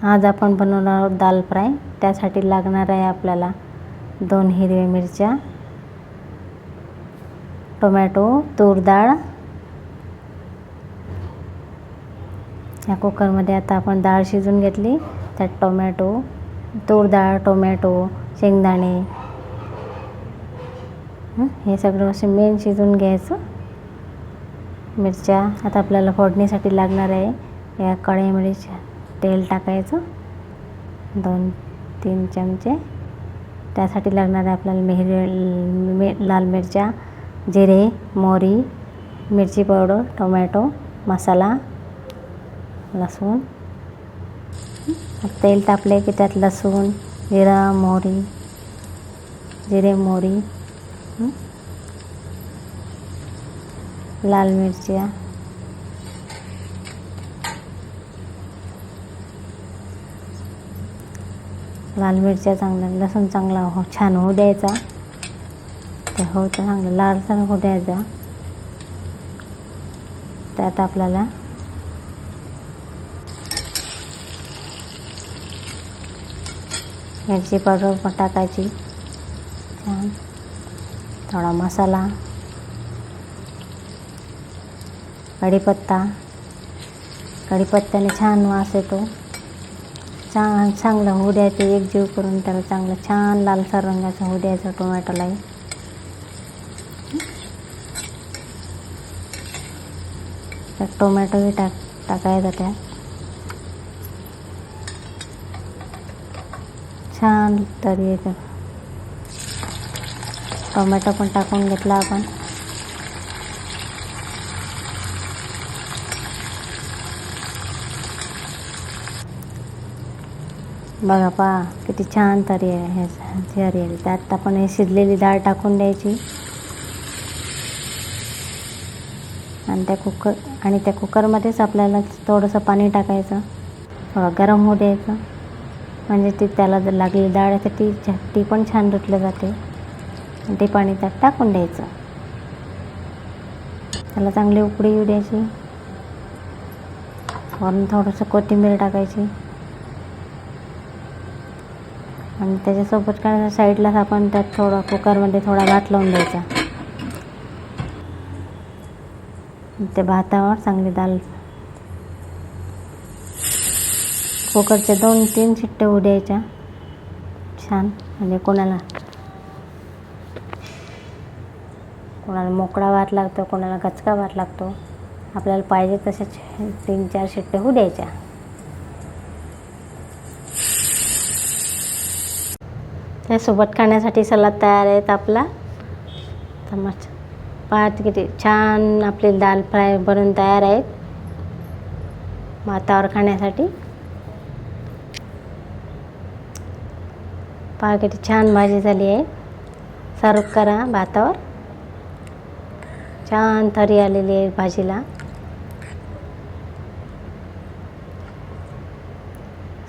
आज आपण बनवणार आहोत दाल फ्राय। त्यासाठी लागणार आहे आपल्याला 2 हिरव्या मिरच्या, टोमॅटो, तूर डाळ। या कुकरमध्ये आता आपण डाळ शिजवून घेतली, त्यात टोमॅटो, तूर डाळ, टोमॅटो, शेंगदाणे हे सगळं असे मेन शिजवून घ्यायचं। मिरच्या आता आपल्याला फोडणीसाठी लागणार आहे। या कढईमध्ये तेल टाकायचं 2-3 चमचे। त्यासाठी लागणार आहे आपल्याला लाल मिरच्या, जिरे, मोहरी, मिरची पावडर, टोमॅटो मसाला, लसूण। तेल तापले की त्यात लसूण, जिरा, मोहरी, जिरे, मोहरी, लाल मिरच्या, चांगला लसूण चांगला छान होऊ द्यायचा। ते चांगलं लालसर होऊ द्यायचा। त्यात आपल्याला मिरची पावडर पण टाकायची, छान थोडा मसाला, कढीपत्त्याने छान वास येतो। चांगलं होऊ द्यायचं, एकजीव करून त्याला चांगलं छान लालसर रंगाचं होऊ द्यायचं टोमॅटोलाही। त्यात टोमॅटोही टाकायचा, त्यात छान तरी येतं। टोमॅटो पण टाकून घेतला आपण। बघा पहा किती छान तरी आहे हे। त्यात आपण हे शिजलेली डाळ टाकून द्यायची आणि त्या कुकरमध्येच आपल्याला थोडंसं पाणी टाकायचं, थोडं गरम होऊ द्यायचं। म्हणजे ती त्याला लागलेली डाळ आहे ती पण छान धुतली जाते। आणि ते पाणी त्यात टाकून द्यायचं, त्याला चांगली उकळी येऊ द्यायची। वरून थोडंसं कोथिंबीर टाकायची आणि त्याच्यासोबत काय साईडलाच आपण त्यात थोडं कुकरमध्ये थोडा भात लावून द्यायचा। त्या भातावर चांगली दाल कुकरच्या 2-3 शिट्ट्या होऊ द्यायच्या छान। म्हणजे कोणाला मोकळा भात लागतो, कोणाला कचका भात लागतो। आपल्याला पाहिजे तसे 3-4 शिट्ट्या होऊ द्यायच्या। त्यासोबत खाण्यासाठी सलाद तयार आहे आपला। पाहत किती छान आपली दाल फ्राय बनून तयार आहे भातावर खाण्यासाठी। पहा किती छान भाजी झाली आहे। सर्व करा भातावर, छान तरी आलेली आहे भाजीला।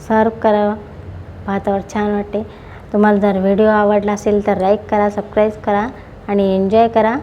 सर्व करा भातावर, छान वाटते। तुम्हाला जर व्हिडिओ आवडला असेल तर लाईक करा, सबस्क्राईब करा आणि एन्जॉय करा।